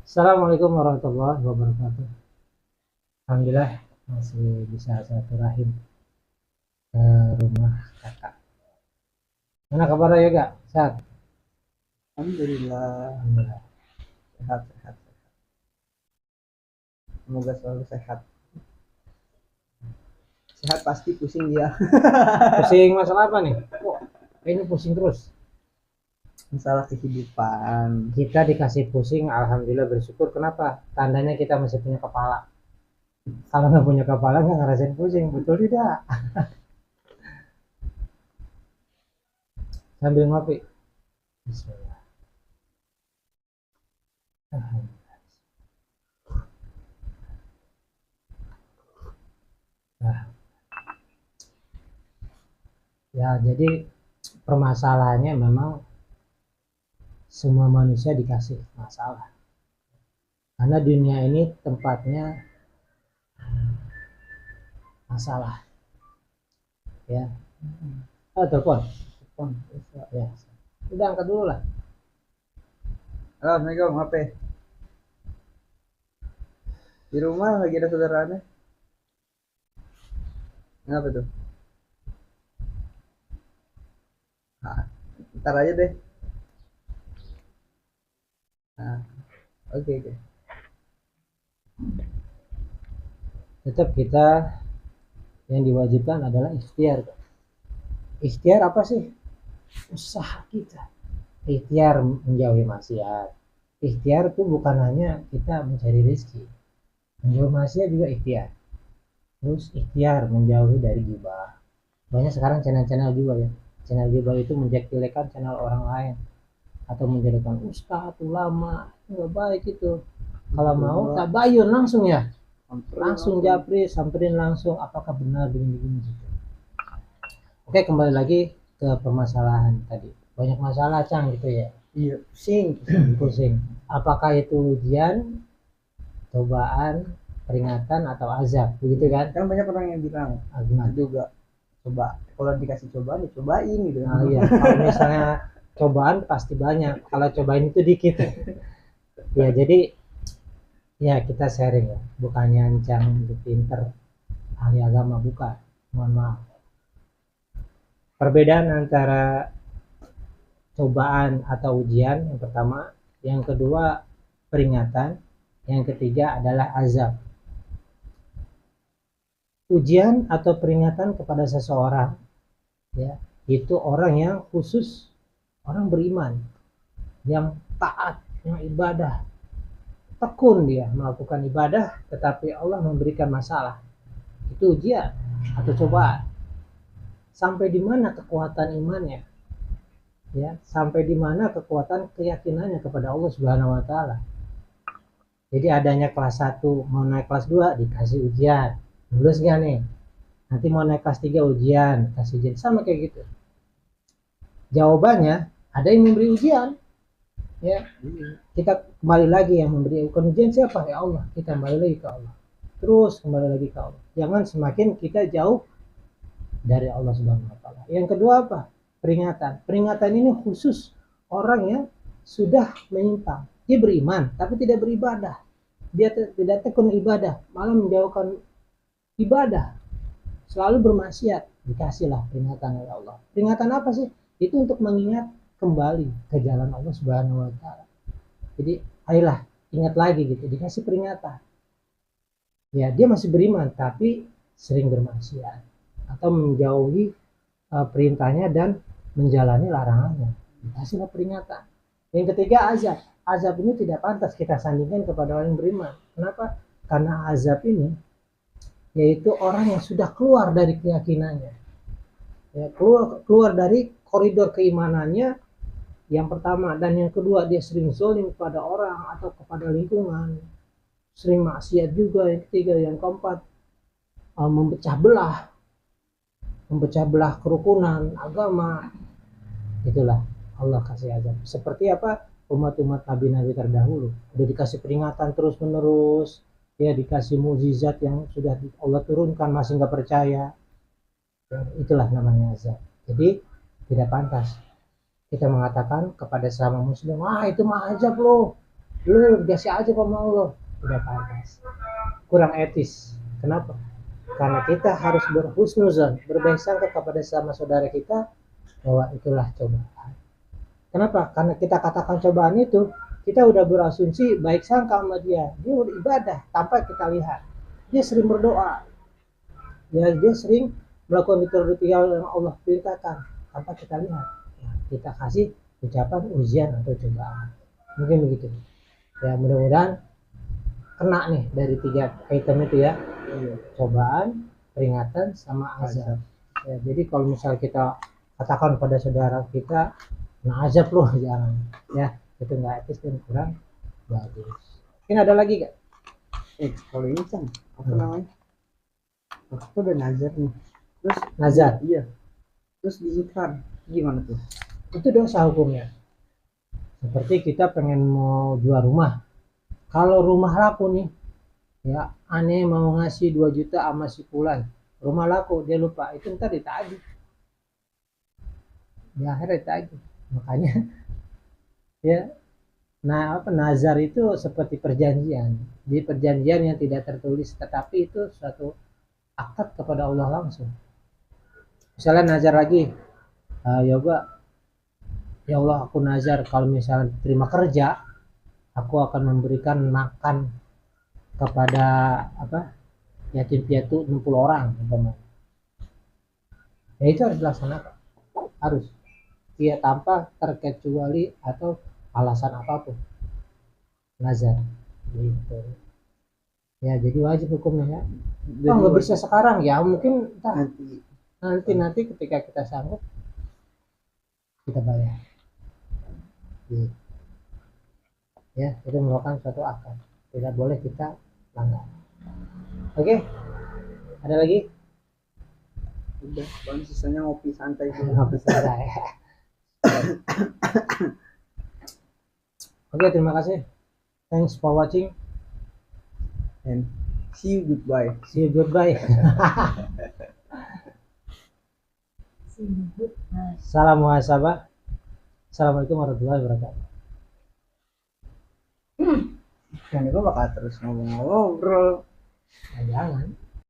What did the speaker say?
Assalamualaikum warahmatullahi wabarakatuh. Alhamdulillah masih bisa silaturahim ke rumah kakak. Mana kabar ya kak? Sehat? Alhamdulillah, Alhamdulillah. sehat, sehat. Semoga selalu sehat. Sehat pasti pusing dia. Pusing masalah apa nih? Kok ini pusing terus? Masalah kehidupan. Kita dikasih pusing, alhamdulillah bersyukur. Kenapa? Tandanya kita masih punya kepala. Kalau nggak punya kepala nggak ngerasain pusing, betul tidak? Sambil ngopi. Bismillah. Nah, ya jadi permasalahannya memang semua manusia dikasih masalah. Karena dunia ini tempatnya masalah. Ya, telepon. Telepon. Ya, udah angkat dulu lah. Assalamualaikum, HP. Di rumah lagi ada saudaranya. Kenapa tuh? Nah, ntar aja deh. Nah, oke, oke. Tetap kita yang diwajibkan adalah ikhtiar. Ikhtiar apa sih? Usaha kita. Ikhtiar menjauhi maksiat. Ikhtiar itu bukan hanya kita mencari rezeki. Menjauhi maksiat juga ikhtiar. Terus ikhtiar menjauhi dari gibah. Banyak sekarang channel-channel juga ya. Channel gibah itu menjelek-jelekan channel orang lain atau menjadikan ustadz, ulama, nggak baik itu. Kalau mau tabayun langsung ya, langsung japri, samperin langsung apakah benar begini-begini gitu. Oke, kembali lagi ke permasalahan tadi. Banyak masalah Cang gitu ya. Iya, pusing. Pusing. Apakah itu ujian, cobaan, peringatan atau azab, begitu kan? Kan banyak orang yang bilang Gimana? juga coba kalau dikasih cobaan ya cobain gitu. Nah, iya. Kalau misalnya cobaan pasti banyak. Kalau cobain itu dikit. Ya, jadi ya kita sharing ya. Bukannya Cang pinter ahli agama, bukan. Mohon maaf. Perbedaan antara cobaan atau ujian yang pertama, yang kedua peringatan, yang ketiga adalah azab. Ujian atau peringatan kepada seseorang ya, itu orang yang khusus, orang beriman, yang taat, yang ibadah, tekun dia melakukan ibadah, tetapi Allah memberikan masalah. Itu ujian atau cobaan. Sampai di mana kekuatan imannya? Ya, sampai di mana kekuatan keyakinannya kepada Allah Subhanahu wa taala. Jadi adanya kelas 1 mau naik kelas 2 dikasih ujian. Lulus nggak nih? Nanti mau naik kelas 3 ujian, kasih ujian sama kayak gitu. Jawabannya ada yang memberi ujian. Ya, kita kembali lagi yang memberi ujian siapa? Ya Allah. Kita kembali lagi ke Allah. Terus kembali lagi ke Allah. Jangan semakin kita jauh dari Allah Subhanahu wa taala. Yang kedua apa? Peringatan. Peringatan ini khusus orang yang sudah menyimpang. Dia beriman tapi tidak beribadah. Dia tidak tekun ibadah, malah menjauhkan ibadah. Selalu bermaksiat. Dikasihlah peringatan oleh Allah. Peringatan apa sih? Itu untuk mengingat kembali ke jalan Allah Subhanahu wa taala. Jadi, ayolah ingat lagi gitu, dikasih peringatan. Ya, dia masih beriman tapi sering bermaksiat atau menjauhi perintahnya dan menjalani larangannya. Dikasihlah peringatan. Yang ketiga azab. Azab ini tidak pantas kita sandingkan kepada orang yang beriman. Kenapa? Karena azab ini yaitu orang yang sudah keluar dari keyakinannya. Ya, keluar dari koridor keimanannya yang pertama, dan yang kedua dia sering zolim kepada orang atau kepada lingkungan, sering maksiat juga. Yang ketiga, yang keempat memecah belah kerukunan agama. Itulah Allah kasih azab. Seperti apa umat-umat nabi-nabi terdahulu, udah dikasih peringatan terus menerus, ya dikasih mukjizat yang sudah Allah turunkan masih nggak percaya. Ya, itulah namanya azab. Jadi tidak pantas kita mengatakan kepada sesama muslim, itu mah azab loh, lu dikasih aja sama Allah, udah pantas. Kurang etis. Kenapa? Karena kita harus berhusnuzon, berbaik sangka kepada sama saudara kita bahwa itulah cobaan. Kenapa? Karena kita katakan cobaan itu, kita udah berasumsi baik sangka sama dia. Dia udah ibadah tanpa kita lihat. Dia sering berdoa. Ya, dia sering melakukan ritual yang Allah perintahkan tanpa kita lihat. Ya, kita kasih ucapan ujian atau cobaan. Mungkin begitu. Ya, mudah-mudahan kena nih dari 3 item itu ya. Cobaan, peringatan, sama azab. Ya, jadi kalau misal kita katakan pada saudara kita, nah azab loh, jangan ya, itu nggak etis dan kurang bagus. Mungkin ada lagi gak? Kalau ini kan apa namanya, waktu udah nazar nih, terus Nazar iya, terus diikrar gimana tuh? itu dosa hukumnya. Seperti kita pengen mau jual rumah, kalau rumah laku nih ya, aneh mau ngasih 2 juta sama si Fulan, rumah laku, dia lupa, itu ntar ditagih di akhirnya ditagih. Makanya ya, nah apa, nazar itu seperti perjanjian, di perjanjian yang tidak tertulis, tetapi itu suatu akad kepada Allah langsung. Misalnya nazar lagi, yoga, ya Allah aku nazar kalau misalnya terima kerja, aku akan memberikan makan kepada apa, yatim piatu 60 orang umpamanya. Ya itu harus dilaksanakan, harus, ya tanpa terkecuali atau alasan apapun, nazar gitu. Ya jadi wajib hukumnya ya. Oh nggak bisa sekarang ya, mungkin nanti ketika kita sanggup kita bayar gitu. Ya itu merupakan suatu akad, tidak boleh kita langgar. Oke, ada lagi? Udah, paling sisanya ngopi santai dulu. Ngopi santai. Oke, terima kasih. Thanks for watching and see you goodbye. See you goodbye. Salam muhasabah. Assalamualaikum warahmatullahi wabarakatuh. Yang itu bakal terus ngomong-ngobrol. Nah, jangan.